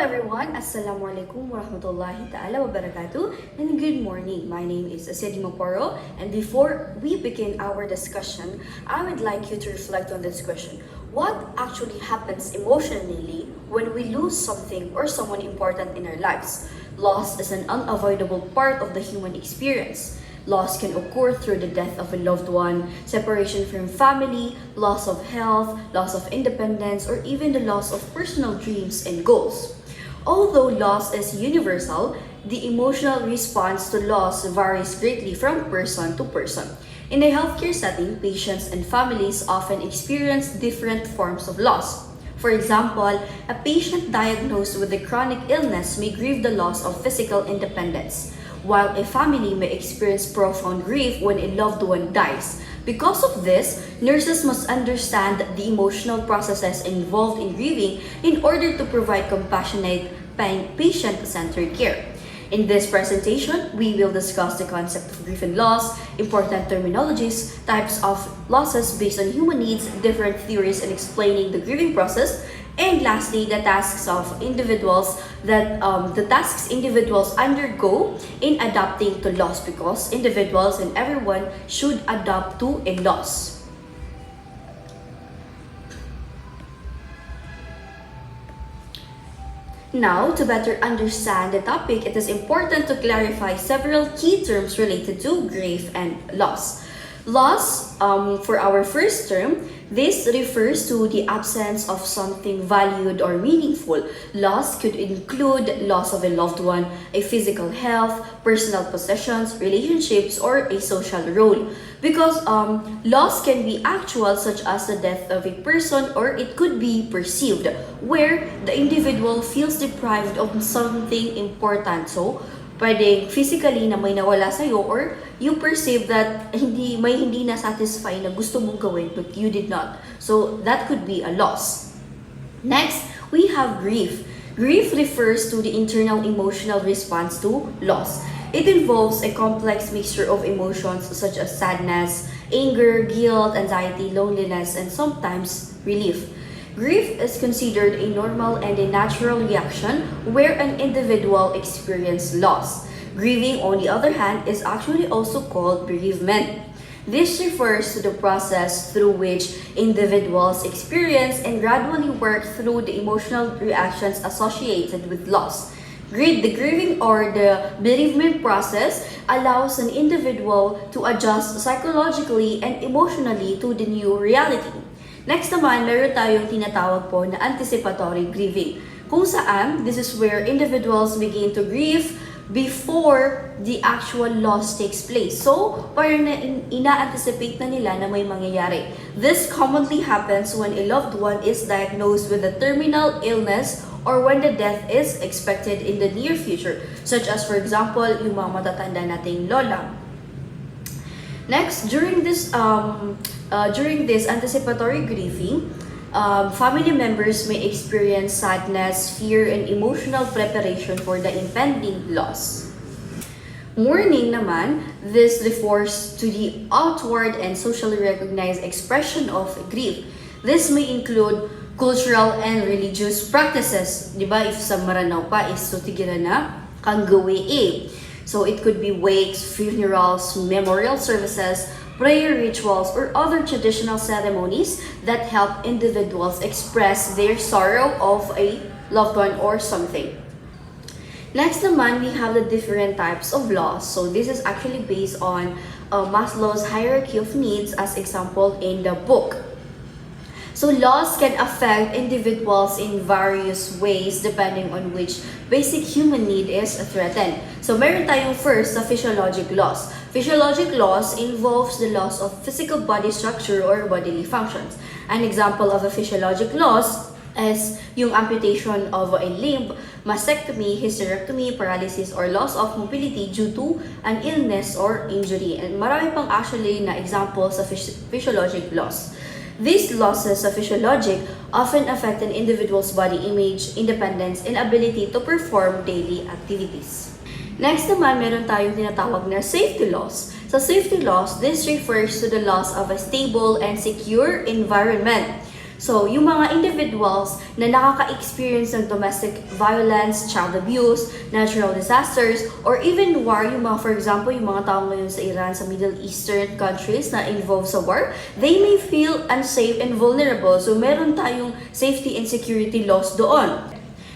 everyone, Assalamualaikum warahmatullahi ta'ala wabarakatuh, and good morning. My name is Asedi Moporo, and before we begin our discussion, I would like you to reflect on this question. What actually happens emotionally when we lose something or someone important in our lives? Loss is an unavoidable part of the human experience. Loss can occur through the death of a loved one, separation from family, loss of health, loss of independence, or even the loss of personal dreams and goals. Although loss is universal, the emotional response to loss varies greatly from person to person. In a healthcare setting, patients and families often experience different forms of loss. For example, a patient diagnosed with a chronic illness may grieve the loss of physical independence, while a family may experience profound grief when a loved one dies. Because of this, nurses must understand the emotional processes involved in grieving in order to provide compassionate, patient-centered care. In this presentation, we will discuss the concept of grief and loss, important terminologies, types of losses based on human needs, different theories in explaining the grieving process, and lastly, the tasks individuals undergo in adapting to loss, because individuals and everyone should adapt to a loss. Now, to better understand the topic, it is important to clarify several key terms related to grief and loss. Loss, for our first term, this refers to the absence of something valued or meaningful. Loss could include loss of a loved one, a physical health, personal possessions, relationships, or a social role. Because loss can be actual, such as the death of a person, or it could be perceived, where the individual feels deprived of something important. So, pwedeng physically na may nawala sa'yo, or you perceive that may hindi na-satisfy na gusto mong gawin but you did not. So that could be a loss. Next, we have grief. Grief refers to the internal emotional response to loss. It involves a complex mixture of emotions such as sadness, anger, guilt, anxiety, loneliness, and sometimes relief. Grief is considered a normal and a natural reaction where an individual experiences loss. Grieving, on the other hand, is actually also called bereavement. This refers to the process through which individuals experience and gradually work through the emotional reactions associated with loss. The grieving or the bereavement process allows an individual to adjust psychologically and emotionally to the new reality. Next naman, meron tayong tinatawag po na anticipatory grieving, kung saan this is where individuals begin to grieve before the actual loss takes place. So, parang ina-anticipate na nila na may mangyayari. This commonly happens when a loved one is diagnosed with a terminal illness or when the death is expected in the near future, such as, for example, yung mga matatanda nating lola. Next, during this anticipatory grieving, family members may experience sadness, fear, and emotional preparation for the impending loss. Mourning naman, this refers to the outward and socially recognized expression of grief. This may include cultural and religious practices. Diba, if sa Maranao pa is sutigira na kang gawi. So it could be wakes, funerals, memorial services, prayer rituals, or other traditional ceremonies that help individuals express their sorrow of a loved one or something. Next naman, we have the different types of loss. So this is actually based on Maslow's hierarchy of needs as example in the book. So loss can affect individuals in various ways depending on which basic human need is threatened. So meron tayong first sa physiologic loss. Physiologic loss involves the loss of physical body structure or bodily functions. An example of a physiologic loss is yung amputation of a limb, mastectomy, hysterectomy, paralysis, or loss of mobility due to an illness or injury. And marami pang actually na examples sa physiologic loss. These losses of physiologic often affect an individual's body image, independence, and ability to perform daily activities. Next naman, meron tayong tinatawag na safety loss. Sa safety loss, this refers to the loss of a stable and secure environment. So, yung mga individuals na nakaka-experience ng domestic violence, child abuse, natural disasters, or even war, yung mga, for example, yung mga tao ngayon sa Iran, sa Middle Eastern countries na involved sa war, they may feel unsafe and vulnerable. So, meron tayong safety and security laws doon.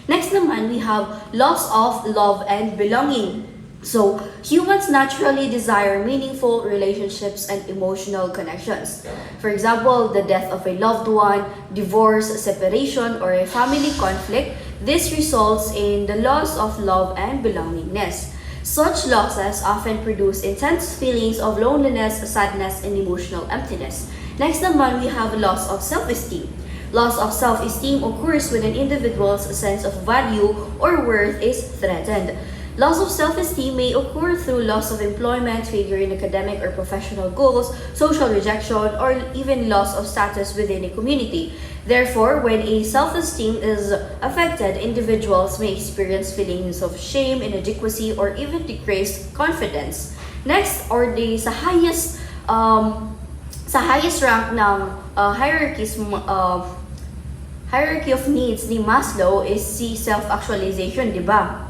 Next naman, we have loss of love and belonging. So, humans naturally desire meaningful relationships and emotional connections. For example, the death of a loved one, divorce, separation, or a family conflict, this results in the loss of love and belongingness. Such losses often produce intense feelings of loneliness, sadness, and emotional emptiness. Next naman, we have loss of self-esteem. Loss of self-esteem occurs when an individual's sense of value or worth is threatened. Loss of self-esteem may occur through loss of employment, failure in academic or professional goals, social rejection, or even loss of status within a community. Therefore, when a self-esteem is affected, individuals may experience feelings of shame, inadequacy, or even decreased confidence. Next, or sa highest rank ng hierarchy of needs ni Maslow is si self-actualization, di ba?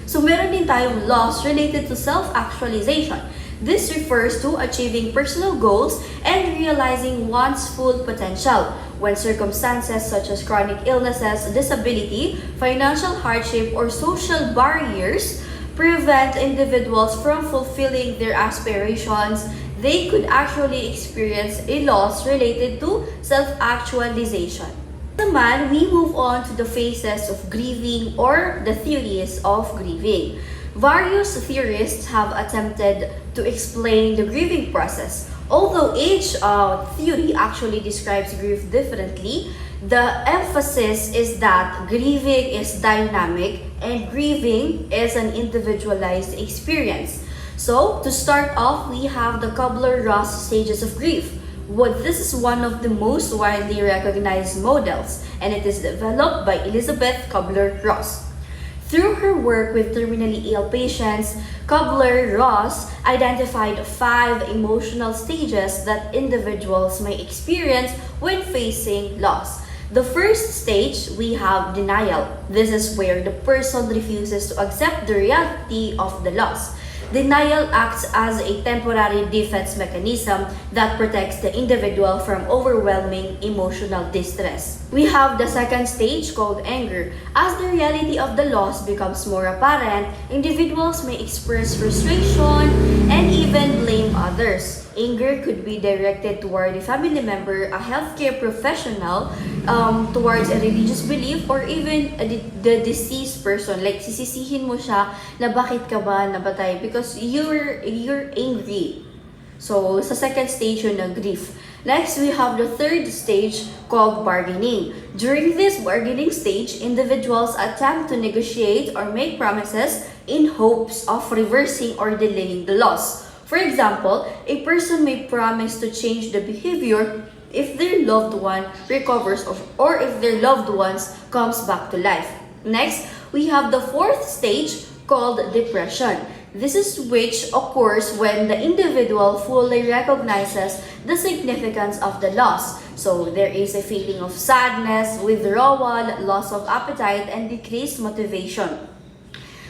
So, meron din tayong loss related to self-actualization. This refers to achieving personal goals and realizing one's full potential when circumstances such as chronic illnesses, disability, financial hardship, or social barriers prevent individuals from fulfilling their aspirations. They could actually experience a loss related to self-actualization. Naman, we move on to the phases of grieving or the theories of grieving. Various theorists have attempted to explain the grieving process. Although each theory actually describes grief differently, the emphasis is that grieving is dynamic and grieving is an individualized experience. So, to start off, we have the Kubler-Ross stages of grief. This is one of the most widely recognized models, and it is developed by Elizabeth Kubler-Ross. Through her work with terminally ill patients, Kubler-Ross identified 5 emotional stages that individuals may experience when facing loss. The first stage, we have denial. This is where the person refuses to accept the reality of the loss. Denial acts as a temporary defense mechanism that protects the individual from overwhelming emotional distress. We have the second stage called anger. As the reality of the loss becomes more apparent, individuals may express frustration and even blame others. Anger could be directed toward a family member, a healthcare professional, towards a religious belief, or even the deceased person. Like, sisisihin mo siya na bakit ka ba nabatay because you're angry. So, sa second stage yun ng grief. Next, we have the third stage called bargaining. During this bargaining stage, individuals attempt to negotiate or make promises in hopes of reversing or delaying the loss. For example, a person may promise to change the behavior if their loved one recovers or if their loved ones comes back to life. Next, we have the fourth stage called depression. This is which occurs when the individual fully recognizes the significance of the loss. So there is a feeling of sadness, withdrawal, loss of appetite, and decreased motivation.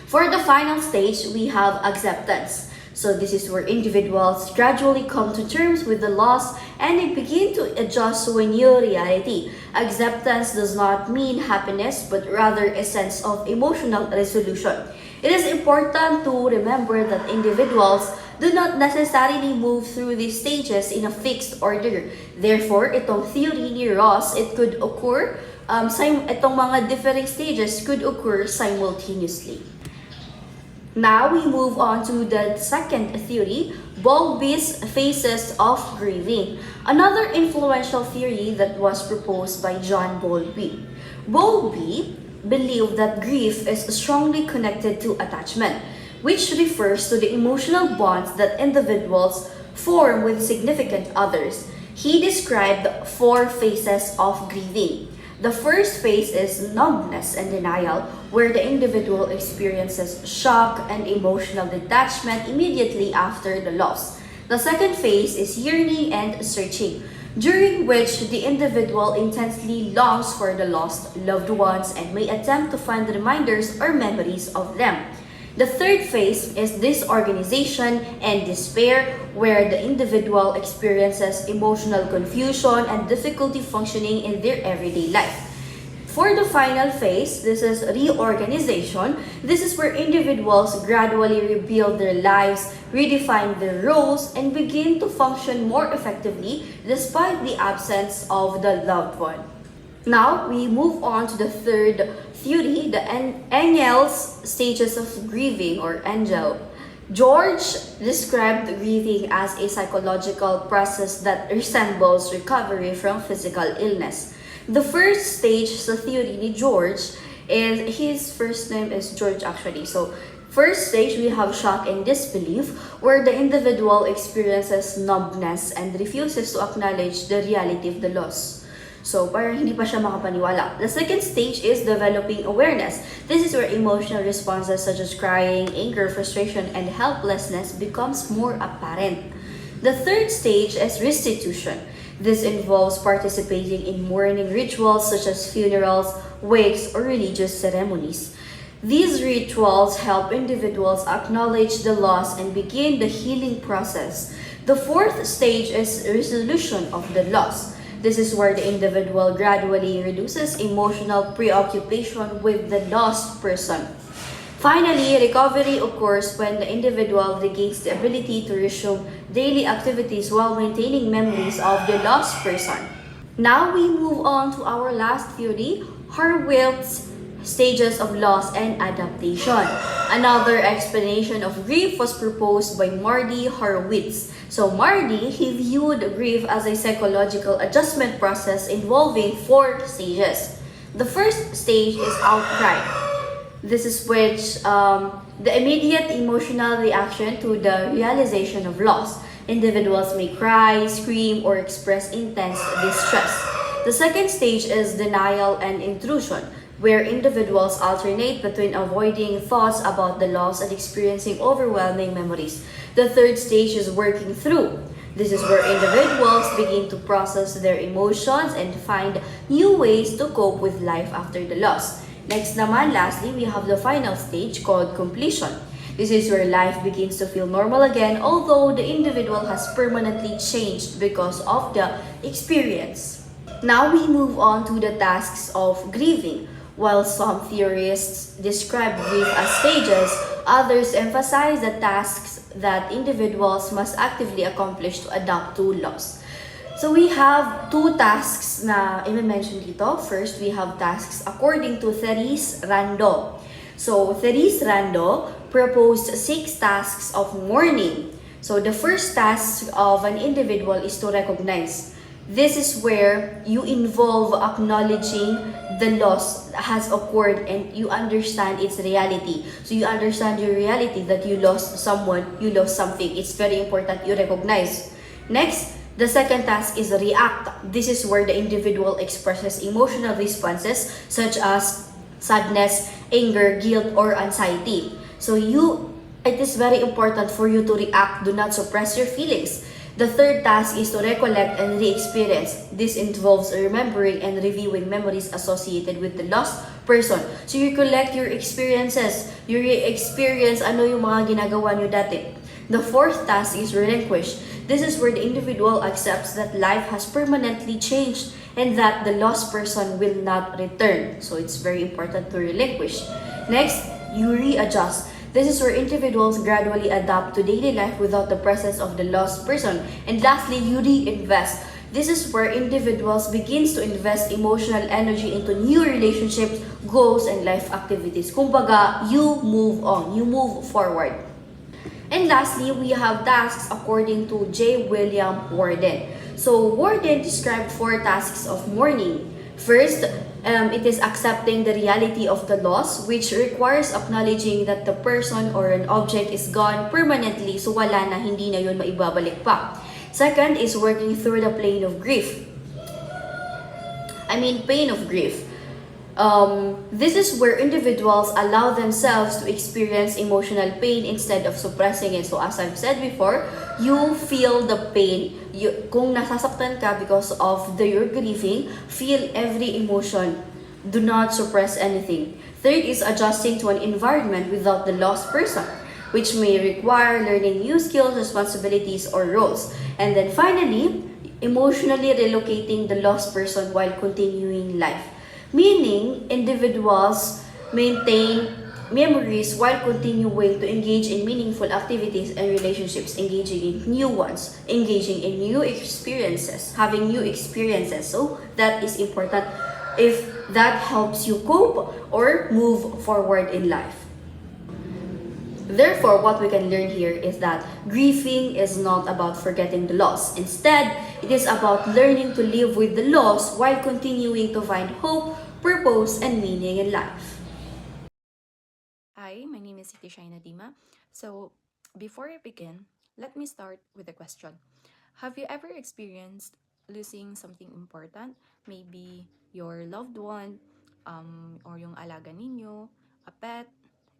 For the final stage, we have acceptance. So this is where individuals gradually come to terms with the loss and they begin to adjust to a new reality. Acceptance does not mean happiness, but rather a sense of emotional resolution. It is important to remember that individuals do not necessarily move through these stages in a fixed order. Therefore, itong theory ni Ross, it could occur, itong mga different stages could occur simultaneously. Now we move on to the second theory, Bowlby's phases of grieving. Another influential theory that was proposed by John Bowlby. Bowlby believed that grief is strongly connected to attachment, which refers to the emotional bonds that individuals form with significant others. He described 4 phases of grieving. The first phase is numbness and denial, where the individual experiences shock and emotional detachment immediately after the loss. The second phase is yearning and searching. during which the individual intensely longs for the lost loved ones and may attempt to find reminders or memories of them. The third phase is disorganization and despair, where the individual experiences emotional confusion and difficulty functioning in their everyday life. For the final phase, this is reorganization. This is where individuals gradually rebuild their lives, redefine their roles, and begin to function more effectively despite the absence of the loved one. Now, we move on to the third theory, the Engel's stages of grieving, or Engel. George described grieving as a psychological process that resembles recovery from physical illness. The first stage sa theory ni George is, his first name is George actually. So, first stage, we have shock and disbelief, where the individual experiences numbness and refuses to acknowledge the reality of the loss. So, parang hindi pa siya makapaniwala. The second stage is developing awareness. This is where emotional responses such as crying, anger, frustration, and helplessness becomes more apparent. The third stage is restitution. This involves participating in mourning rituals such as funerals, wakes, or religious ceremonies. These rituals help individuals acknowledge the loss and begin the healing process. The fourth stage is resolution of the loss. This is where the individual gradually reduces emotional preoccupation with the lost person. Finally, recovery occurs when the individual regains the ability to resume daily activities while maintaining memories of the lost person. Now we move on to our last theory, Hurwitz stages of loss and adaptation. Another explanation of grief was proposed by Marty Horowitz. So Marty, he viewed grief as a psychological adjustment process involving 4 stages. The first stage is outcry. This is which the immediate emotional reaction to the realization of loss. Individuals may cry, scream, or express intense distress. The second stage is denial and intrusion, where individuals alternate between avoiding thoughts about the loss and experiencing overwhelming memories. The third stage is working through. This is where individuals begin to process their emotions and find new ways to cope with life after the loss. Next naman, lastly, we have the final stage called completion. This is where life begins to feel normal again, although the individual has permanently changed because of the experience. Now we move on to the tasks of grieving. While some theorists describe grief as stages, others emphasize the tasks that individuals must actively accomplish to adapt to loss. So we have 2 tasks na i-mention dito. First, we have tasks according to Therese Rando. So Therese Rando proposed 6 tasks of mourning. So the first task of an individual is to recognize. This is where you involve acknowledging the loss has occurred and you understand its reality. So you understand your reality that you lost someone, you lost something. It's very important you recognize. Next, the second task is react. This is where the individual expresses emotional responses such as sadness, anger, guilt, or anxiety. So it is very important for you to react. Do not suppress your feelings. The third task is to recollect and re-experience. This involves remembering and reviewing memories associated with the lost person. So you collect your experiences, you re-experience ano yung mga ginagawa nyo dati. The fourth task is relinquish. This is where the individual accepts that life has permanently changed and that the lost person will not return. So it's very important to relinquish. Next, you readjust. This is where individuals gradually adapt to daily life without the presence of the lost person. And lastly, you reinvest. This is where individuals begins to invest emotional energy into new relationships, goals, and life activities. Kumbaga, you move on, you move forward. And lastly, we have tasks according to J. William Worden. So Worden described 4 tasks of mourning. First, it is accepting the reality of the loss, which requires acknowledging that the person or an object is gone permanently, so wala na, hindi na yun maibabalik pa. Second is working through the pain of grief. This is where individuals allow themselves to experience emotional pain instead of suppressing it. So as I've said before, you feel the pain. Kung nasasaktan ka because of you're grieving, feel every emotion. Do not suppress anything. Third is adjusting to an environment without the lost person, which may require learning new skills, responsibilities, or roles. And then finally, emotionally relocating the lost person while continuing life. Meaning, individuals maintain memories while continuing to engage in meaningful activities and relationships, engaging in new ones, engaging in new experiences, having new experiences. So that is important if that helps you cope or move forward in life. Therefore, what we can learn here is that grieving is not about forgetting the loss. Instead, it is about learning to live with the loss while continuing to find hope, purpose, and meaning in life. Hi, my name is Siti Shaina Dima. So, before I begin, let me start with a question. Have you ever experienced losing something important? Maybe your loved one, or yung alaga ninyo, a pet,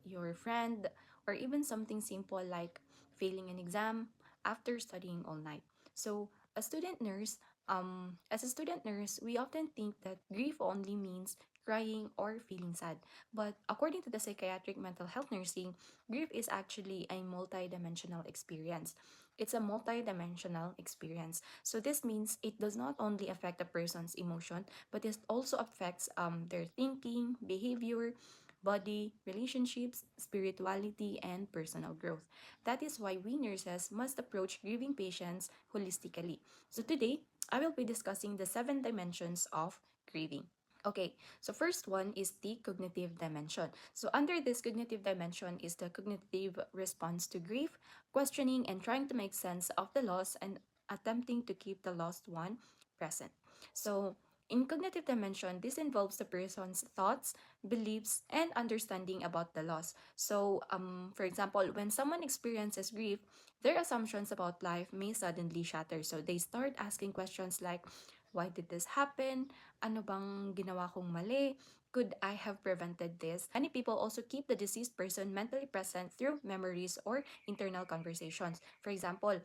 your friend, or even something simple like failing an exam after studying all night. So, as a student nurse, we often think that grief only means crying or feeling sad. But according to the psychiatric mental health nursing, grief is actually a multidimensional experience. It's a multidimensional experience. So this means it does not only affect a person's emotion, but it also affects their thinking, behavior, body, relationships, spirituality, and personal growth. That is why we nurses must approach grieving patients holistically. So today, I will be discussing the 7 dimensions of grieving. Okay, so first one is the cognitive dimension. So under this cognitive dimension is the cognitive response to grief, questioning and trying to make sense of the loss and attempting to keep the lost one present. So in cognitive dimension, this involves the person's thoughts, beliefs, and understanding about the loss. So, for example, when someone experiences grief, their assumptions about life may suddenly shatter. So they start asking questions like, why did this happen? Ano bang ginawa kong mali? Could I have prevented this? Many people also keep the deceased person mentally present through memories or internal conversations. For example,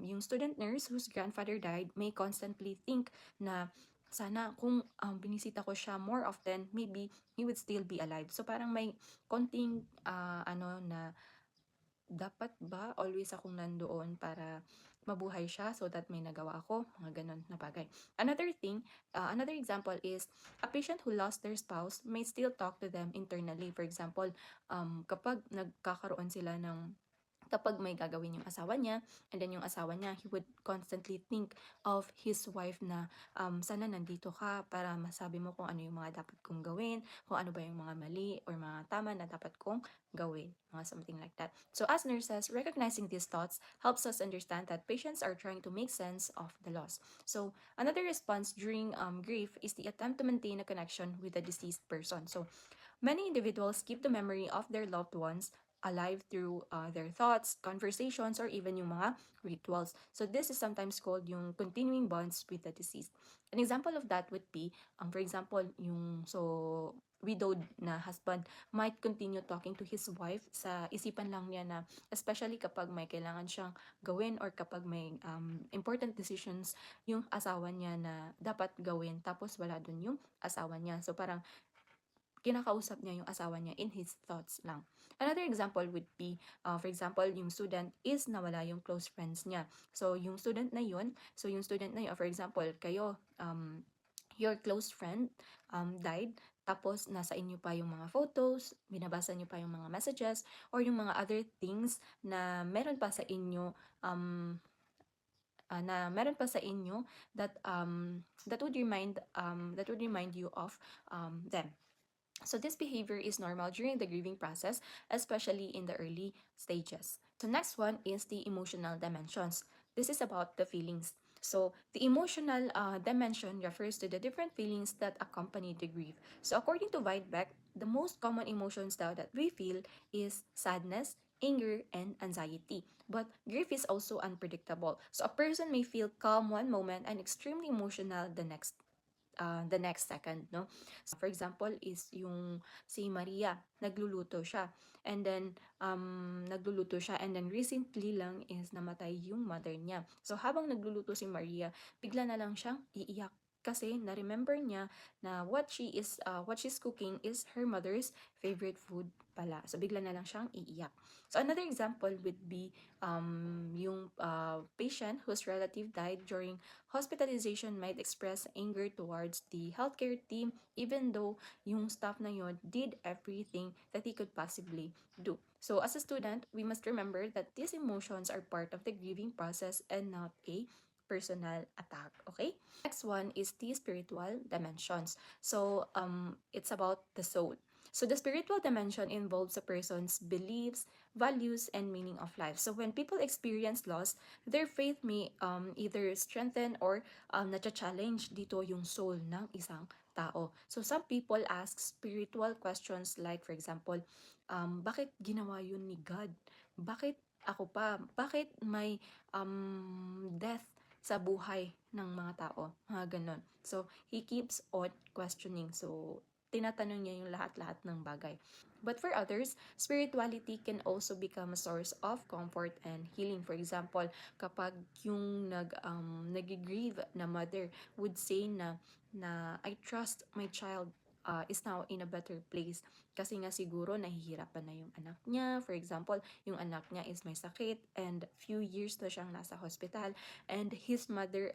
yung student nurse whose grandfather died may constantly think na sana kung binisita ko siya more often, maybe he would still be alive. So parang may konting ano na dapat ba always akong nandoon para mabuhay siya so that may nagawa ako, mga ganun na bagay. Another example is a patient who lost their spouse may still talk to them internally. For example, kapag nagkakaroon sila ng kapag may gagawin yung asawa niya, and then yung asawa niya, he would constantly think of his wife na sana nandito ka para masabi mo kung ano yung mga dapat kong gawin, kung ano ba yung mga mali or mga tama na dapat kong gawin, mga something like that. So as nurses, recognizing these thoughts helps us understand that patients are trying to make sense of the loss. So another response during grief is the attempt to maintain a connection with the deceased person. So many individuals keep the memory of their loved ones alive through their thoughts, conversations, or even yung mga rituals. So this is sometimes called yung continuing bonds with the deceased. An example of that would be, for example, yung widowed na husband might continue talking to his wife sa isipan lang niya na especially kapag may kailangan siyang gawin or kapag may important decisions yung asawa niya na dapat gawin tapos wala dun yung asawa niya. So parang kinakausap niya yung asawa niya in his thoughts lang. Another example would be, for example, yung student is nawala yung close friends niya. So, yung student na yun, for example, kayo, your close friend died, tapos nasa inyo pa yung mga photos, binabasa niyo pa yung mga messages, or yung mga other things na meron pa sa inyo that would remind you of them. So this behavior is normal during the grieving process, especially in the early stages. So next one is the emotional dimensions. This is about the feelings. So the emotional dimension refers to the different feelings that accompany the grief. So according to Weidbeck, the most common emotions that we feel is sadness, anger, and anxiety. But grief is also unpredictable. So a person may feel calm one moment and extremely emotional the next the next second, no? So, for example, is yung si Maria, nagluluto siya. And then, recently lang is namatay yung mother niya. So, habang nagluluto si Maria, bigla na lang siyang iiyak kasi na-remember niya na what she's cooking is her mother's favorite food pala. So, bigla na lang siyang iiyak. So, another example would be yung patient whose relative died during hospitalization might express anger towards the healthcare team even though yung staff na yon did everything that he could possibly do. So, as a student, we must remember that these emotions are part of the grieving process and not a personal attack. Okay? Next one is the spiritual dimensions. So, it's about the soul. So, the spiritual dimension involves a person's beliefs, values, and meaning of life. So, when people experience loss, their faith may either strengthen or na-challenge dito yung soul ng isang tao. So, some people ask spiritual questions like, for example, bakit ginawa yun ni God? Bakit ako pa? Bakit may death sa buhay ng mga tao? Mga ganon. So, he keeps on questioning. So, tinatanong niya yung lahat-lahat ng bagay. But for others, spirituality can also become a source of comfort and healing. For example, kapag yung nag-grieve na mother would say na I trust my child is now in a better place kasi nga siguro nahihirapan na yung anak niya. For example, yung anak niya is may sakit and few years na siyang nasa hospital and his mother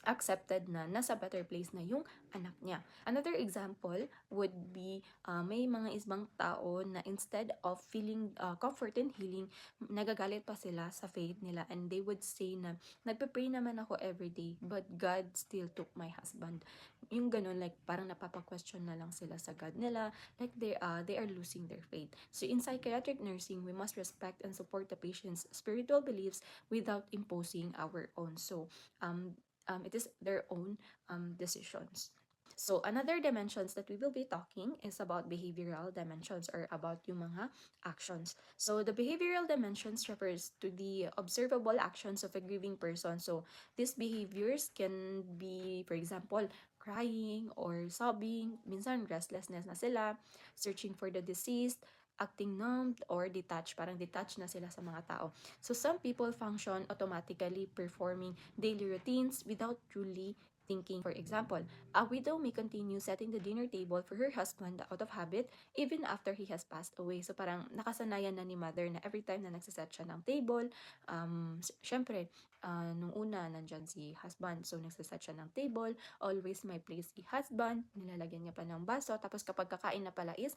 accepted na nasa better place na yung anak niya. Another example would be may mga isang tao na instead of feeling comfort and healing, nagagalit pa sila sa faith nila and they would say na nagpe-pray naman ako everyday but God still took my husband. Yung ganun, like parang napapa-question na lang sila sa God nila, like they are losing their faith. So in psychiatric nursing, we must respect and support the patient's spiritual beliefs without imposing our own. So it is their own decisions. So another dimensions that we will be talking is about behavioral dimensions or about yung mga actions. So the behavioral dimensions refers to the observable actions of a grieving person. So these behaviors can be, for example, crying or sobbing, minsan restlessness na sila, searching for the deceased, acting numb or detached, parang detached na sila sa mga tao. So some people function automatically performing daily routines without truly thinking. For example, a widow may continue setting the dinner table for her husband out of habit even after he has passed away. So parang nakasanayan na ni mother na every time na nagsiset siya ng table, syempre, nung una, nandyan si husband. So nagsiset siya ng table, always may place si husband, nilalagyan niya pa ng baso, tapos kapag kakain na pala is,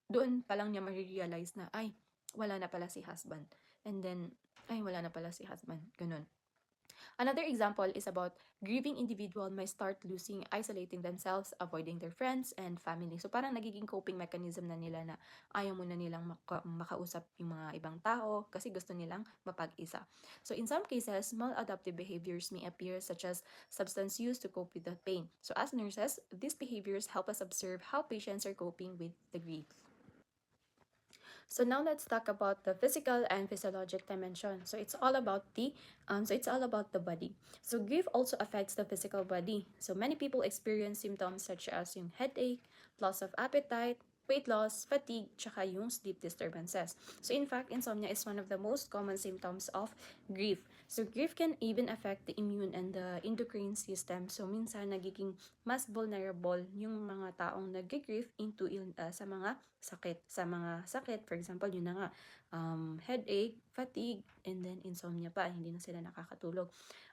doon pa lang niya ma-realize na, ay, wala na pala si husband. And then, ay, wala na pala si husband. Ganun. Another example is about grieving individual may start isolating themselves, avoiding their friends and family. So parang nagiging coping mechanism na nila na ayaw mo na nilang makausap yung mga ibang tao kasi gusto nilang mapag-isa. So in some cases, maladaptive behaviors may appear such as substance use to cope with the pain. So as nurses, these behaviors help us observe how patients are coping with the grief. So now let's talk about the physical and physiologic dimension. So it's all about the body. So grief also affects the physical body. So many people experience symptoms such as yung headache, loss of appetite, weight loss, fatigue, tsaka yung sleep disturbances. So in fact, insomnia is one of the most common symptoms of grief. So grief can even affect the immune and the endocrine system. So minsan nagiging mas vulnerable yung mga taong nag-grief into sa mga sakit. For example, yun na nga, headache, fatigue, and then insomnia pa. Hindi na sila nakakatulog.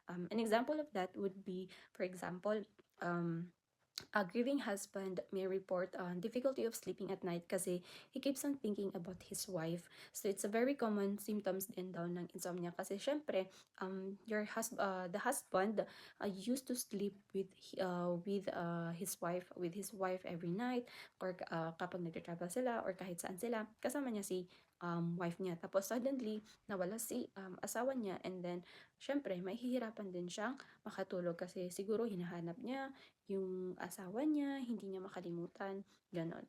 An example of that would be, for example, a grieving husband may report difficulty of sleeping at night kasi he keeps on thinking about his wife. So it's a very common symptoms din daw ng insomnia kasi syempre the husband used to sleep with his wife every night or kapag nagtra-travel sila or kahit saan sila kasama niya si wife niya. Tapos suddenly nawala si asawa niya and then syempre mahihirapan din siyang makatulog kasi siguro hinahanap niya yung asawa niya, hindi niya makalimutan, ganon.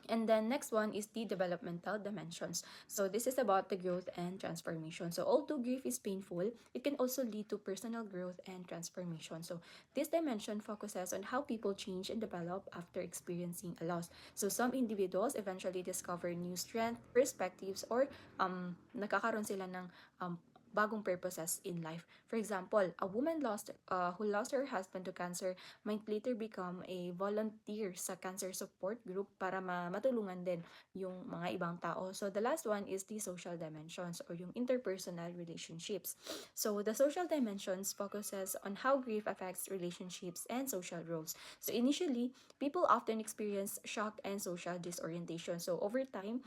And then next one is the developmental dimensions. So this is about the growth and transformation. So although grief is painful, it can also lead to personal growth and transformation. So this dimension focuses on how people change and develop after experiencing a loss. So some individuals eventually discover new strength, perspectives, or nakakaroon sila ng bagong purposes in life. For example, a woman who lost her husband to cancer might later become a volunteer sa cancer support group para matulungan din yung mga ibang tao. So the last one is the social dimensions or yung interpersonal relationships. So the social dimensions focuses on how grief affects relationships and social roles. So initially, people often experience shock and social disorientation. So over time,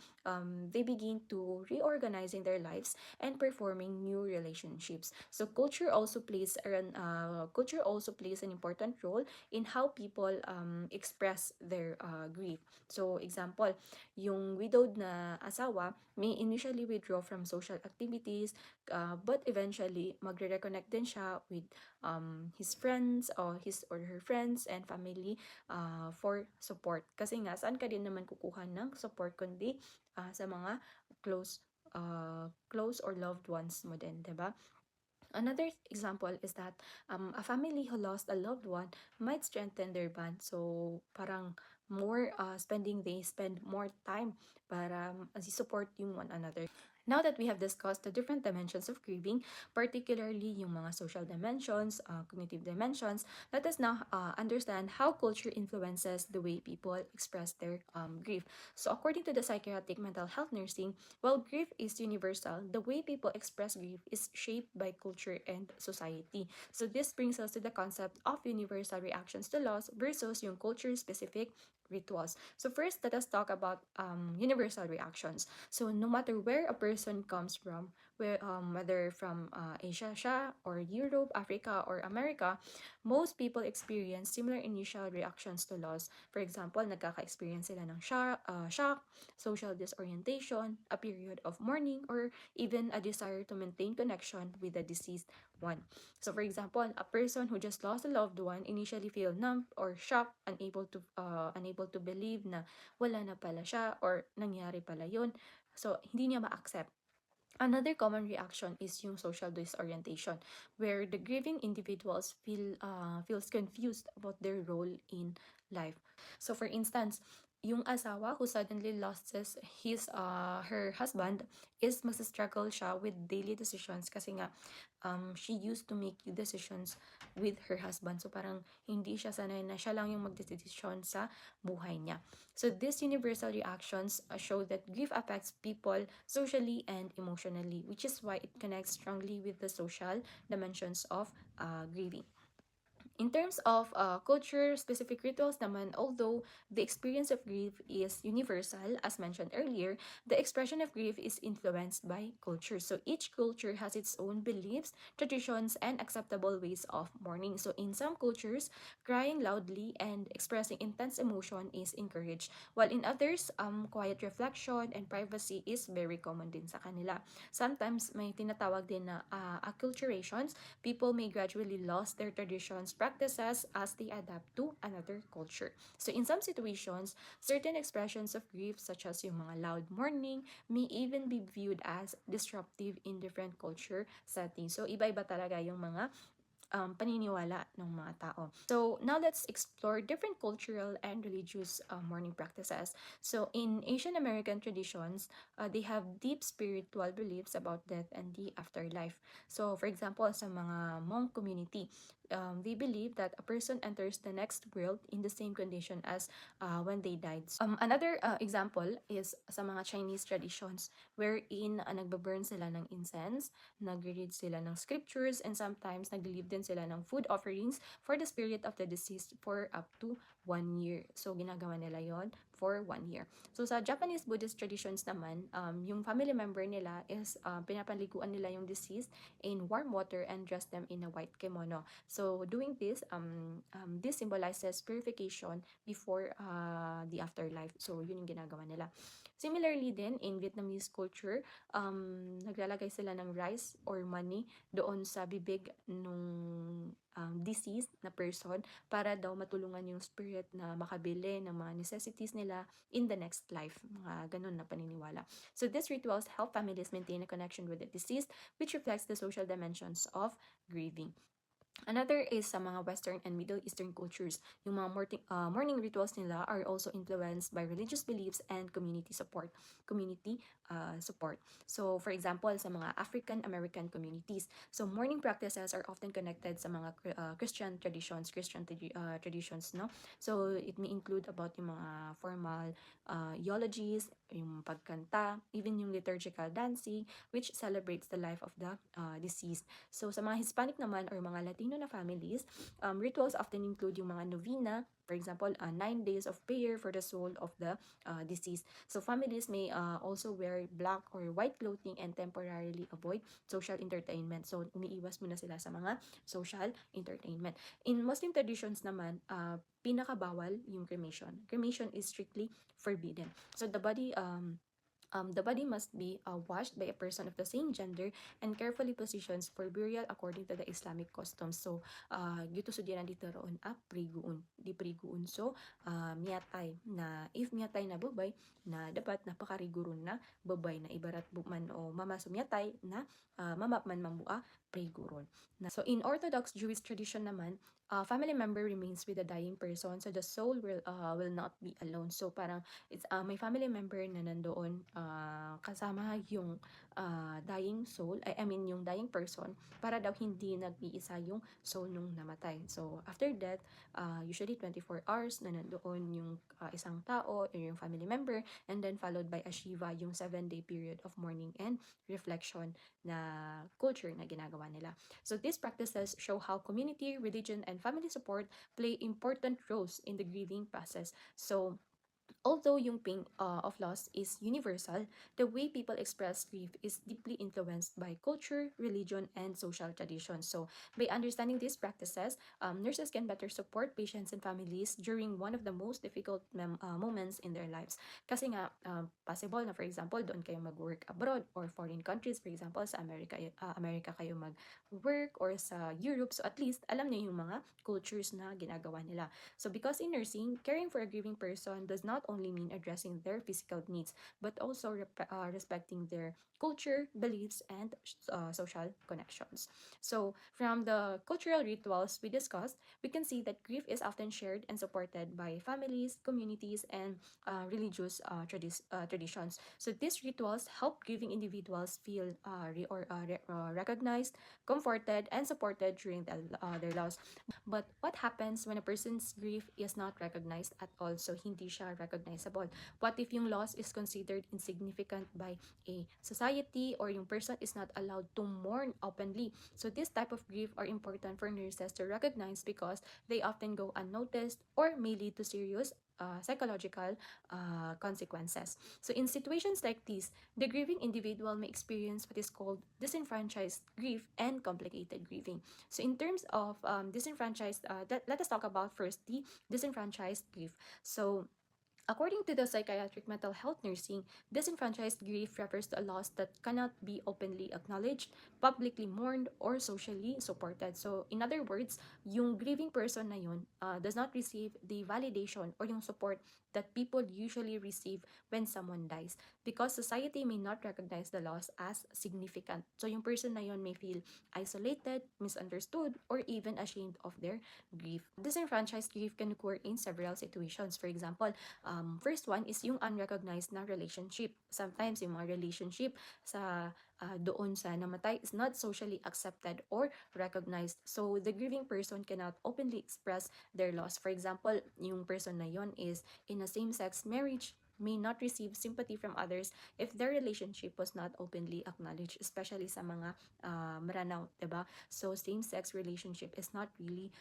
they begin to reorganizing their lives and performing new relationships. So culture also plays an important role in how people express their grief. So example, yung widowed na asawa may initially withdraw from social activities, but eventually magre-reconnect din siya with his friends or his or her friends and family for support. Kasi nga, saan ka din naman kukuha ng support kundi sa mga close close or loved ones mo din, 'di ba? Another example is that a family who lost a loved one might strengthen their bond. So parang more they spend more time para support yung one another. Now that we have discussed the different dimensions of grieving, particularly yung mga social dimensions, cognitive dimensions, let us now understand how culture influences the way people express their grief. So according to the psychiatric mental health nursing, while grief is universal, the way people express grief is shaped by culture and society. So this brings us to the concept of universal reactions to loss versus yung culture-specific rituals. So first, let us talk about universal reactions. So no matter where a person comes from, whether from Asia siya, or Europe, Africa, or America, most people experience similar initial reactions to loss. For example, nagkaka-experience sila ng shock, social disorientation, a period of mourning, or even a desire to maintain connection with the deceased one. So for example, a person who just lost a loved one initially feel numb or shocked, unable to believe na wala na pala siya or nangyari pala yun. So hindi niya ma-accept. Another common reaction is yung social disorientation, where the grieving individuals feels confused about their role in life. So for instance, yung asawa who suddenly loses her husband is struggle siya with daily decisions kasi nga she used to make decisions with her husband. So parang hindi siya sanay na siya lang yung magdesisyon sa buhay niya. So these universal reactions show that grief affects people socially and emotionally, which is why it connects strongly with the social dimensions of grieving. In terms of culture-specific rituals naman, although the experience of grief is universal, as mentioned earlier, the expression of grief is influenced by culture. So each culture has its own beliefs, traditions, and acceptable ways of mourning. So in some cultures, crying loudly and expressing intense emotion is encouraged, while in others, quiet reflection and privacy is very common din sa kanila. Sometimes may tinatawag din na acculturations. People may gradually lose their traditions, practices as they adapt to another culture. So in some situations, certain expressions of grief such as yung mga loud mourning may even be viewed as disruptive in different culture settings. So iba-iba talaga yung mga paniniwala ng mga tao. So now let's explore different cultural and religious mourning practices. So in Asian American traditions, they have deep spiritual beliefs about death and the afterlife. So for example, sa mga Hmong community, they believe that a person enters the next world in the same condition as when they died. Another example is sa mga Chinese traditions wherein nagbaburn sila ng incense, nagre-read sila ng scriptures, and sometimes nag-leave din sila ng food offerings for the spirit of the deceased for up to 1 year. So, ginagawa nila yon for 1 year. So, sa Japanese Buddhist traditions naman, yung family member nila is pinapaliguan nila yung deceased in warm water and dress them in a white kimono. So, doing this, this symbolizes purification before the afterlife. So, yun yung ginagawa nila. Similarly din, in Vietnamese culture, naglalagay sila ng rice or money doon sa bibig nung deceased na person para daw matulungan yung spirit na makabili ng mga necessities nila in the next life. Mga ganun na paniniwala. So these rituals help families maintain a connection with the deceased, which reflects the social dimensions of grieving. Another is sa mga Western and Middle Eastern cultures. Yung mga morning rituals nila are also influenced by religious beliefs and community support. Community support. So, for example, sa mga African American communities, so morning practices are often connected sa mga Christian traditions, traditions, no? So, it may include about yung mga formal eulogies, yung pagkanta, even yung liturgical dancing, which celebrates the life of the deceased. So, sa mga Hispanic naman or mga Latino na families, rituals often include yung mga novena, for example, 9 days of prayer for the soul of the deceased. So, families may also wear black or white clothing and temporarily avoid social entertainment. So, umiiwas muna sila sa mga social entertainment. In Muslim traditions naman, pinakabawal yung cremation. Cremation is strictly forbidden. So, the body must be washed by a person of the same gender and carefully positioned for burial according to the Islamic customs. So, dito sudiran dito roon priguun. Di priguun. So, miyatay na, if miyatay na babay, na dapat napakariguron na babay na ibarat buman o mama sumyatay na mamapman mamua priguron. So, in Orthodox Jewish tradition naman, family member remains with the dying person, so the soul will not be alone. So, parang it's may family member na nandoon kasama yung dying soul, I mean yung dying person, para daw hindi nag-iisa yung soul nung namatay. So after that, usually 24 hours na nandoon yung isang tao or yung family member, and then followed by a Shiva, yung 7-day period of mourning and reflection na culture na ginagawa nila. So these practices show how community, religion, and family support play important roles in the grieving process. So although yung pain of loss is universal, the way people express grief is deeply influenced by culture, religion, and social traditions. So, by understanding these practices, nurses can better support patients and families during one of the most difficult moments in their lives. Kasi nga, possible na for example, doon kayo mag-work abroad or foreign countries, for example, sa America kayo mag-work or sa Europe. So, at least, alam niyo yung mga cultures na ginagawa nila. So because in nursing, caring for a grieving person does not only mean addressing their physical needs, but also respecting their culture, beliefs, and social connections. So from the cultural rituals we discussed, we can see that grief is often shared and supported by families, communities, and religious traditions. So these rituals help grieving individuals feel recognized, comforted, and supported during their loss. But what happens when a person's grief is not recognized at all? So, hindi siya recognizable. What if yung loss is considered insignificant by a society, or yung person is not allowed to mourn openly? So, this type of grief are important for nurses to recognize because they often go unnoticed or may lead to serious psychological consequences. So, in situations like this, the grieving individual may experience what is called disenfranchised grief and complicated grieving. So in terms of disenfranchised, let us talk about first the disenfranchised grief. So according to the psychiatric mental health nursing, disenfranchised grief refers to a loss that cannot be openly acknowledged, publicly mourned, or socially supported. So, in other words, yung grieving person na yun does not receive the validation or yung support that people usually receive when someone dies because society may not recognize the loss as significant. So, yung person na yun may feel isolated, misunderstood, or even ashamed of their grief. Disenfranchised grief can occur in several situations. For example, first one is yung unrecognized na relationship. Sometimes yung mga relationship sa doon sa namatay is not socially accepted or recognized. So the grieving person cannot openly express their loss. For example, yung person na yon is in a same-sex marriage, may not receive sympathy from others if their relationship was not openly acknowledged, especially sa mga maranaw, diba? So same-sex relationship is not really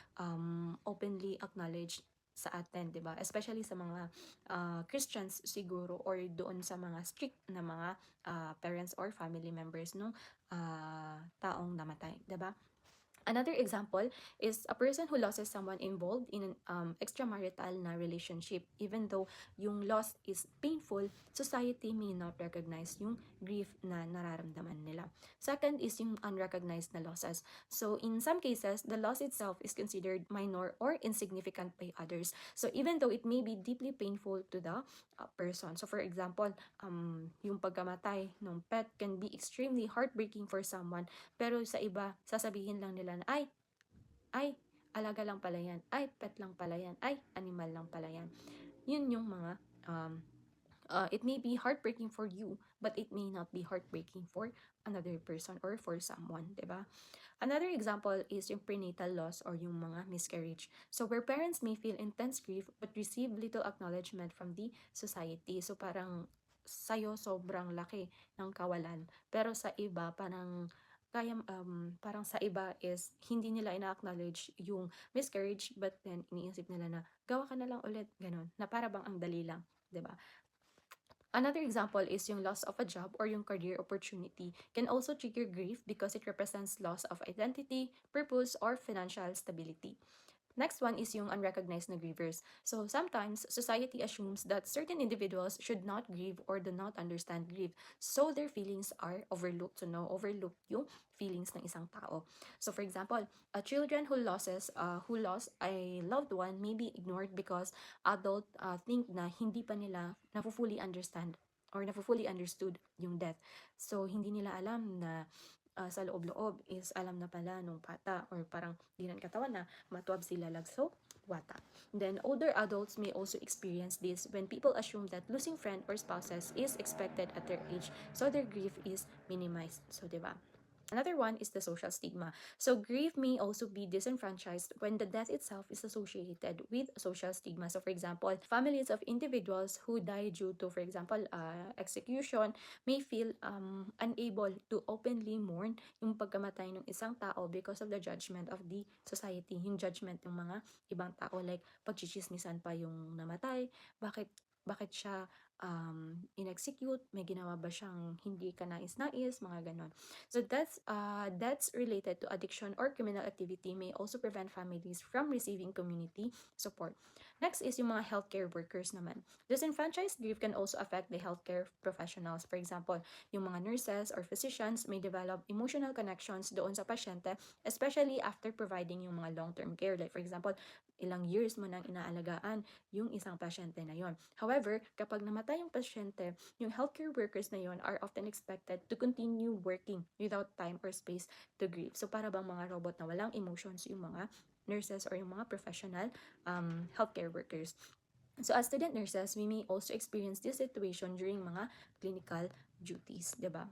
openly acknowledged sa atin, 'di ba? Especially sa mga Christians siguro, or doon sa mga strict na mga parents or family members nung taong namatay, 'di ba? Another example is a person who loses someone involved in an extramarital na relationship. Even though yung loss is painful, society may not recognize yung grief na nararamdaman nila. Second is yung unrecognized na losses. So in some cases, the loss itself is considered minor or insignificant by others. So even though it may be deeply painful to the person. So for example, yung pagkamatay ng pet can be extremely heartbreaking for someone, pero sa iba, sasabihin lang nila na, ay, alaga lang pala yan, ay, pet lang pala yan, ay, animal lang pala yan. Yun yung mga, it may be heartbreaking for you, but it may not be heartbreaking for another person or for someone, diba? Another example is yung prenatal loss or yung mga miscarriage. So where parents may feel intense grief but receive little acknowledgement from the society. So parang sa'yo sobrang laki ng kawalan. Pero sa iba parang sa iba is hindi nila ina-acknowledge yung miscarriage, but then iniisip nila na gawa ka na lang ulit, ganun, na para bang ang dali lang, 'di ba? Another example is yung loss of a job or yung career opportunity can also trigger grief because it represents loss of identity, purpose, or financial stability. Next one is yung unrecognized na grievers. So sometimes society assumes that certain individuals should not grieve or do not understand grief. So their feelings are overlooked. So no, overlook yung feelings ng isang tao. So for example, children who lost a loved one may be ignored because adult think na hindi pa nila fully understand or fully understood yung death. So hindi nila alam na sa loob-loob is alam na pala nung bata or parang di nan katawan na matuwab sila lagso wata. Then older adults may also experience this when people assume that losing friend or spouses is expected at their age, so their grief is minimized. So, di ba? Another one is the social stigma. So grief may also be disenfranchised when the death itself is associated with social stigma. So for example, families of individuals who die due to, for example, execution may feel unable to openly mourn yung pagkamatay ng isang tao because of the judgment of the society, yung judgment ng mga ibang tao, like pagchichismisan pa yung namatay, bakit siya in-execute, may ginawa ba siyang hindi ka nais-nais, mga ganon. So that's related to addiction or criminal activity may also prevent families from receiving community support. Next is yung mga healthcare workers naman. Disenfranchised grief can also affect the healthcare professionals. For example, yung mga nurses or physicians may develop emotional connections doon sa pasyente, especially after providing yung mga long-term care. Like for example, ilang years mo nang inaalagaan yung isang pasyente na yon. However, kapag namatay yung pasyente, yung healthcare workers na yon are often expected to continue working without time or space to grieve. So para bang mga robot na walang emotions yung mga nurses or yung mga professional healthcare workers. So as student nurses, we may also experience this situation during mga clinical duties, 'di ba?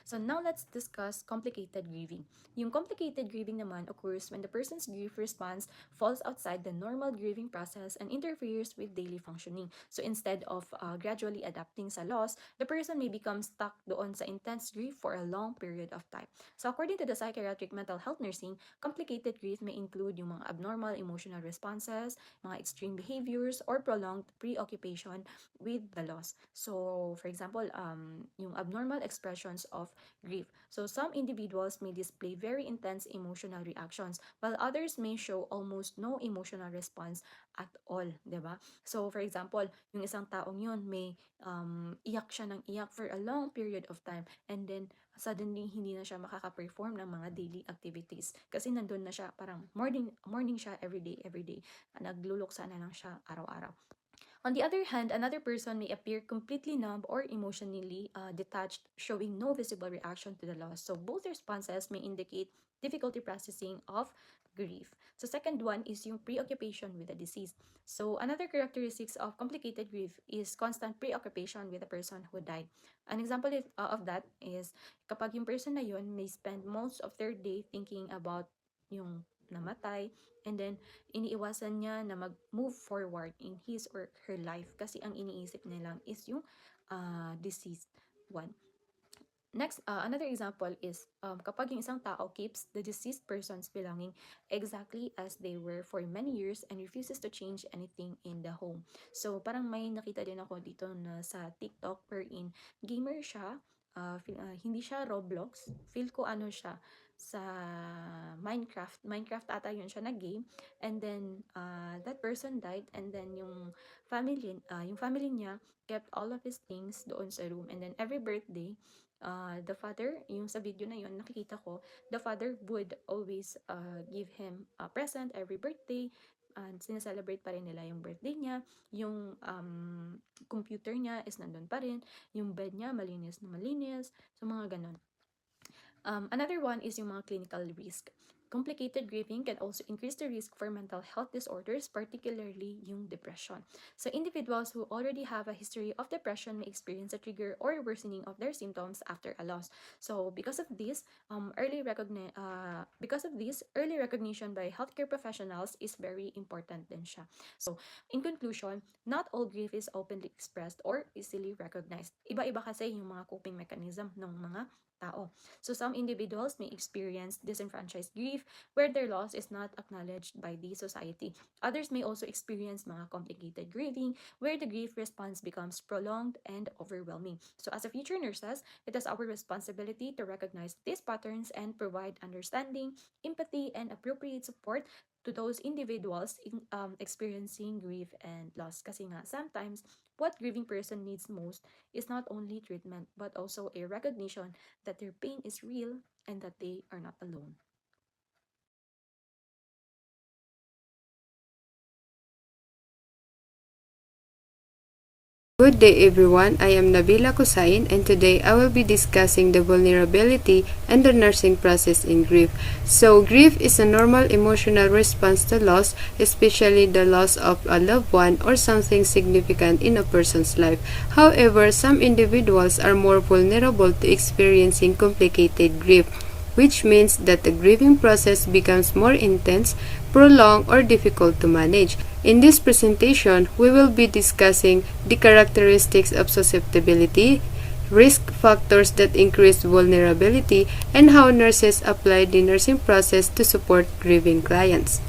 So now let's discuss complicated grieving. Yung complicated grieving naman occurs when the person's grief response falls outside the normal grieving process and interferes with daily functioning. So instead of gradually adapting sa loss, the person may become stuck doon sa intense grief for a long period of time. So according to the psychiatric mental health nursing, complicated grief may include yung mga abnormal emotional responses, mga extreme behaviors, or prolonged preoccupation with the loss. So for example, yung abnormal expressions of grief. So some individuals may display very intense emotional reactions while others may show almost no emotional response at all, 'di ba? So for example, yung isang taong yun may iyak siya ng iyak for a long period of time, and then suddenly hindi na siya makaka-perform ng mga daily activities kasi nandun na siya, parang morning siya every day, nagluluksa na lang siya araw-araw. On the other hand, another person may appear completely numb or emotionally detached, showing no visible reaction to the loss. So both responses may indicate difficulty processing of grief. So second one is yung preoccupation with the deceased. So another characteristics of complicated grief is constant preoccupation with the person who died. An example of that is kapag yung person na yun may spend most of their day thinking about yung namatay, and then iniiwasan niya na mag-move forward in his or her life kasi ang iniisip niya lang is yung deceased one. Next, another example is kapag yung isang tao keeps the deceased person's belonging exactly as they were for many years and refuses to change anything in the home. So parang may nakita din ako dito na sa TikTok wherein gamer siya, hindi siya Roblox, feel ko ano siya, sa Minecraft ata yun siya na game, and then that person died, and then yung family niya kept all of his things doon sa room, and then every birthday, the father, yung sa video na yun nakikita ko, the father would always give him a present every birthday, and sineselebrate pa rin nila yung birthday niya, yung computer niya is nandun pa rin, yung bed niya malinis na malinis, so mga ganon. Another one is yung mga clinical risk. Complicated grieving can also increase the risk for mental health disorders, particularly yung depression. So individuals who already have a history of depression may experience a trigger or worsening of their symptoms after a loss. So because of this, early recognition by healthcare professionals is very important din siya. So in conclusion, not all grief is openly expressed or easily recognized. Iba-iba kasi yung mga coping mechanism ng mga tao. So some individuals may experience disenfranchised grief where their loss is not acknowledged by the society. Others may also experience mga complicated grieving where the grief response becomes prolonged and overwhelming. So as a future nurses, it is our responsibility to recognize these patterns and provide understanding, empathy, and appropriate support to those individuals experiencing grief and loss. Kasi nga, sometimes, what grieving person needs most is not only treatment, but also a recognition that their pain is real and that they are not alone. Good day everyone, I am Nabila Kusain and today I will be discussing the vulnerability and the nursing process in grief. So grief is a normal emotional response to loss, especially the loss of a loved one or something significant in a person's life. However, some individuals are more vulnerable to experiencing complicated grief, which means that the grieving process becomes more intense, prolonged, or difficult to manage. In this presentation, we will be discussing the characteristics of susceptibility, risk factors that increase vulnerability, and how nurses apply the nursing process to support grieving clients.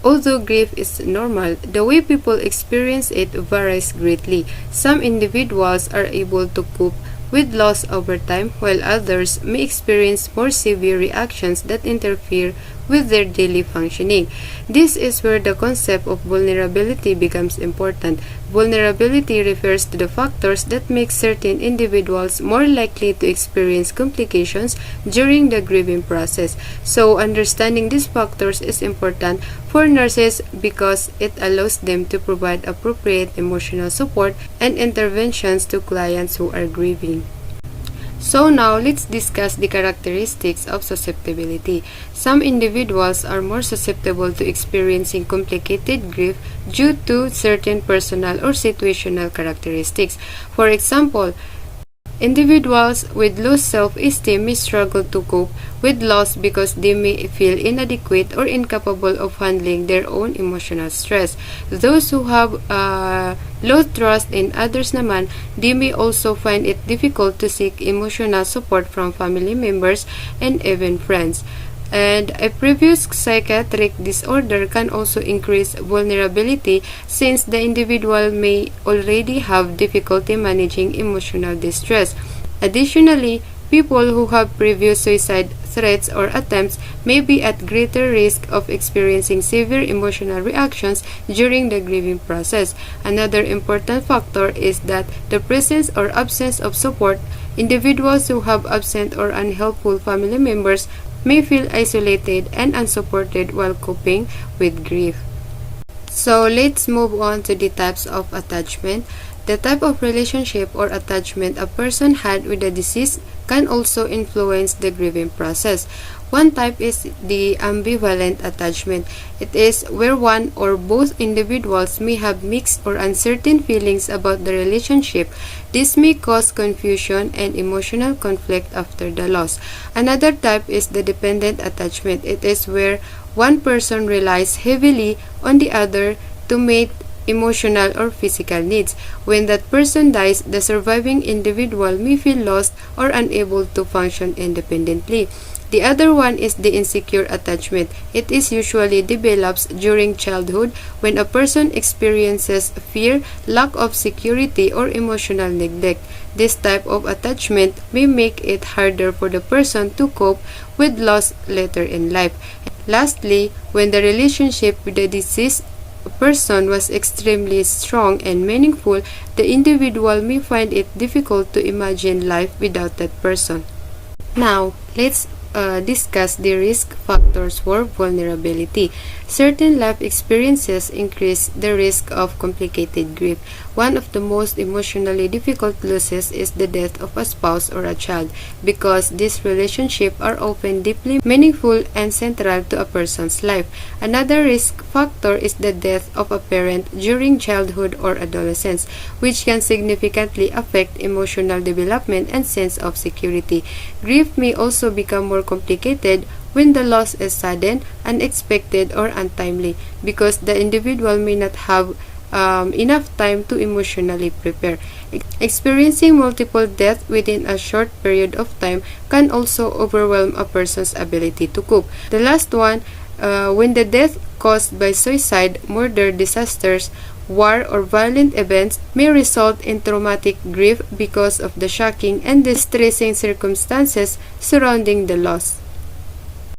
Although grief is normal, the way people experience it varies greatly. Some individuals are able to cope with loss over time, while others may experience more severe reactions that interfere with their daily functioning. This is where the concept of vulnerability becomes important. Vulnerability refers to the factors that make certain individuals more likely to experience complications during the grieving process. So, understanding these factors is important for nurses because it allows them to provide appropriate emotional support and interventions to clients who are grieving. So now, let's discuss the characteristics of susceptibility. Some individuals are more susceptible to experiencing complicated grief due to certain personal or situational characteristics. For example, individuals with low self-esteem may struggle to cope with loss because they may feel inadequate or incapable of handling their own emotional stress. Those who have low trust in others naman, they may also find it difficult to seek emotional support from family members and even friends. And a previous psychiatric disorder can also increase vulnerability since the individual may already have difficulty managing emotional distress. Additionally, people who have previous suicide threats or attempts may be at greater risk of experiencing severe emotional reactions during the grieving process. Another important factor is that the presence or absence of support. Individuals who have absent or unhelpful family members may feel isolated and unsupported while coping with grief. So let's move on to the types of attachment. The type of relationship or attachment a person had with the deceased can also influence the grieving process. One type is the ambivalent attachment. It is where one or both individuals may have mixed or uncertain feelings about the relationship. This may cause confusion and emotional conflict after the loss. Another type is the dependent attachment. It is where one person relies heavily on the other to meet emotional or physical needs. When that person dies, the surviving individual may feel lost or unable to function independently. The other one is the insecure attachment. It is usually develops during childhood when a person experiences fear, lack of security, or emotional neglect. This type of attachment may make it harder for the person to cope with loss later in life. Lastly, when the relationship with the deceased person was extremely strong and meaningful, the individual may find it difficult to imagine life without that person. Now, let's discuss the risk factors for vulnerability. Certain life experiences increase the risk of complicated grief. One of the most emotionally difficult losses is the death of a spouse or a child, because these relationships are often deeply meaningful and central to a person's life. Another risk factor is the death of a parent during childhood or adolescence, which can significantly affect emotional development and sense of security. Grief may also become more complicated when the loss is sudden, unexpected, or untimely, because the individual may not have enough time to emotionally prepare. Experiencing multiple deaths within a short period of time can also overwhelm a person's ability to cope. The last one, when the death caused by suicide, murder, disasters, war, or violent events may result in traumatic grief because of the shocking and distressing circumstances surrounding the loss.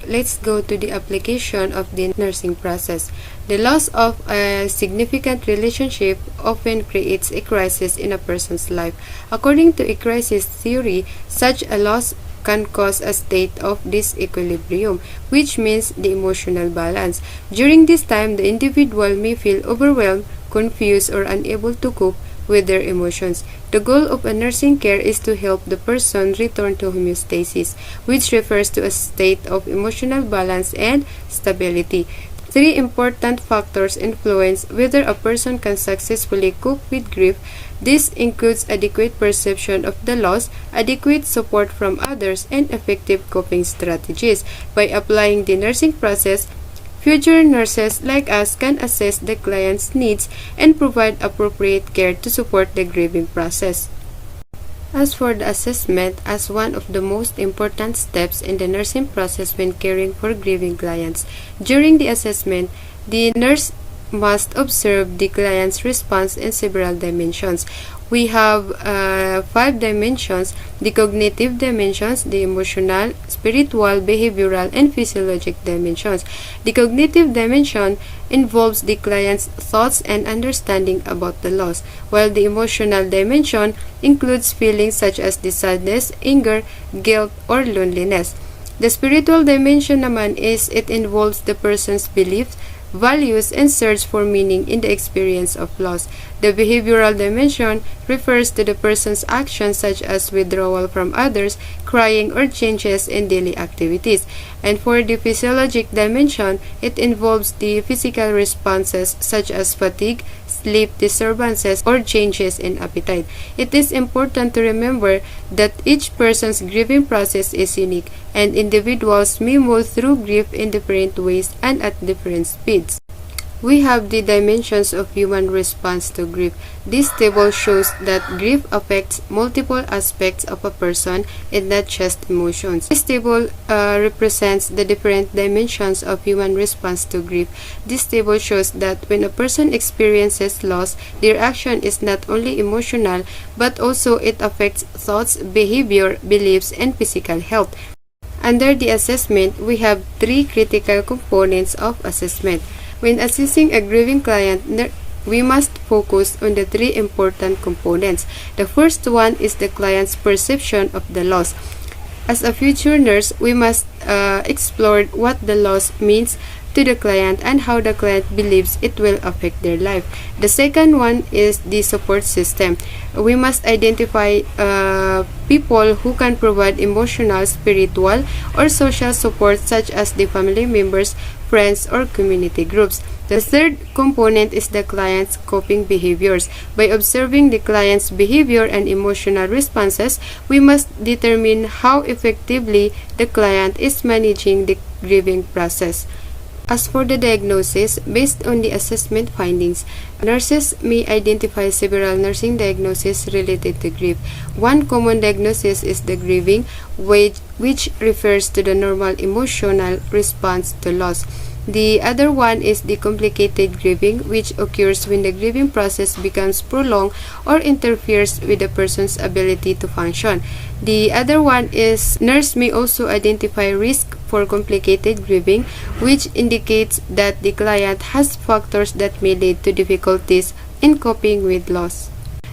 Let's go to the application of the nursing process. The loss of a significant relationship often creates a crisis in a person's life. According to a crisis theory, such a loss can cause a state of disequilibrium, which means the emotional balance. During this time, the individual may feel overwhelmed, confused, or unable to cope with their emotions. The goal of a nursing care is to help the person return to homeostasis, which refers to a state of emotional balance and stability. Three important factors influence whether a person can successfully cope with grief. This includes adequate perception of the loss, adequate support from others, and effective coping strategies. By applying the nursing process, future nurses like us can assess the client's needs and provide appropriate care to support the grieving process. As for the assessment, as one of the most important steps in the nursing process when caring for grieving clients, during the assessment, the nurse must observe the client's response in several dimensions. We have 5 dimensions: the cognitive dimensions, the emotional, spiritual, behavioral, and physiologic dimensions. The cognitive dimension involves the client's thoughts and understanding about the loss, while the emotional dimension includes feelings such as the sadness, anger, guilt, or loneliness. The spiritual dimension naman is it involves the person's beliefs, values, and search for meaning in the experience of loss. The behavioral dimension refers to the person's actions such as withdrawal from others, crying, or changes in daily activities. And for the physiologic dimension, it involves the physical responses such as fatigue, sleep disturbances, or changes in appetite. It is important to remember that each person's grieving process is unique, and individuals may move through grief in different ways and at different speeds. We have the dimensions of human response to grief. This table shows that grief affects multiple aspects of a person and not just emotions. This table represents the different dimensions of human response to grief. This table shows that when a person experiences loss, their reaction is not only emotional, but also it affects thoughts, behavior, beliefs, and physical health. Under the assessment, we have 3 critical components of assessment. When assessing a grieving client, we must focus on the 3 important components. The first one is the client's perception of the loss. As a future nurse, we must explore what the loss means to the client and how the client believes it will affect their life. The second one is the support system. We must identify people who can provide emotional, spiritual, or social support such as the family members, friends, or community groups. The third component is the client's coping behaviors. By observing the client's behavior and emotional responses, we must determine how effectively the client is managing the grieving process. As for the diagnosis, based on the assessment findings, nurses may identify several nursing diagnoses related to grief. One common diagnosis is the grieving, which refers to the normal emotional response to loss. The other one is the complicated grieving, which occurs when the grieving process becomes prolonged or interferes with the person's ability to function. The other one is nurse may also identify risk for complicated grieving, which indicates that the client has factors that may lead to difficulties in coping with loss.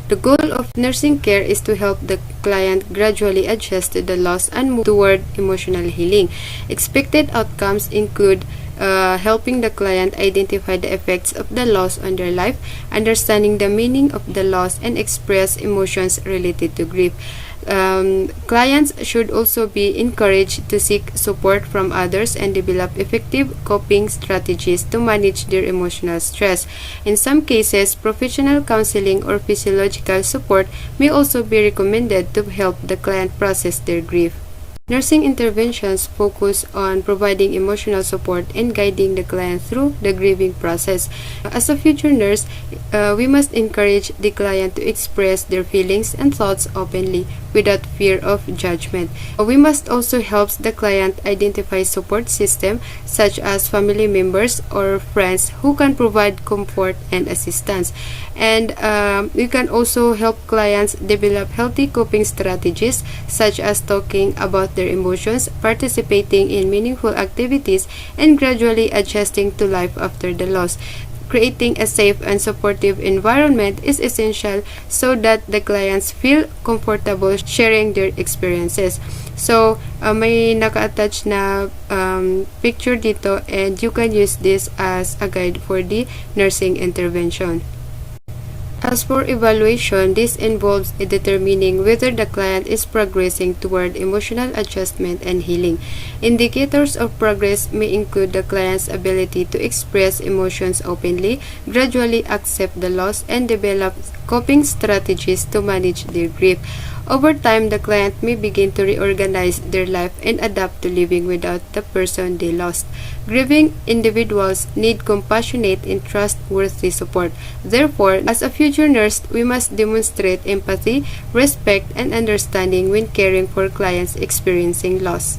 The goal of nursing care is to help the client gradually adjust to the loss and move toward emotional healing. Expected outcomes include helping the client identify the effects of the loss on their life, understanding the meaning of the loss, and express emotions related to grief. Clients should also be encouraged to seek support from others and develop effective coping strategies to manage their emotional stress. In some cases, professional counseling or physiological support may also be recommended to help the client process their grief. Nursing interventions focus on providing emotional support and guiding the client through the grieving process. As a future nurse, we must encourage the client to express their feelings and thoughts openly without fear of judgment. We must also help the client identify support systems such as family members or friends who can provide comfort and assistance. And we can also help clients develop healthy coping strategies such as talking about their emotions, participating in meaningful activities, and gradually adjusting to life after the loss. Creating a safe and supportive environment is essential so that the clients feel comfortable sharing their experiences. So, may naka-attach na picture dito and you can use this as a guide for the nursing intervention. As for evaluation, this involves determining whether the client is progressing toward emotional adjustment and healing. Indicators of progress may include the client's ability to express emotions openly, gradually accept the loss, and develop coping strategies to manage their grief. Over time, the client may begin to reorganize their life and adapt to living without the person they lost. Grieving individuals need compassionate and trustworthy support. Therefore, as a future nurse, we must demonstrate empathy, respect, and understanding when caring for clients experiencing loss.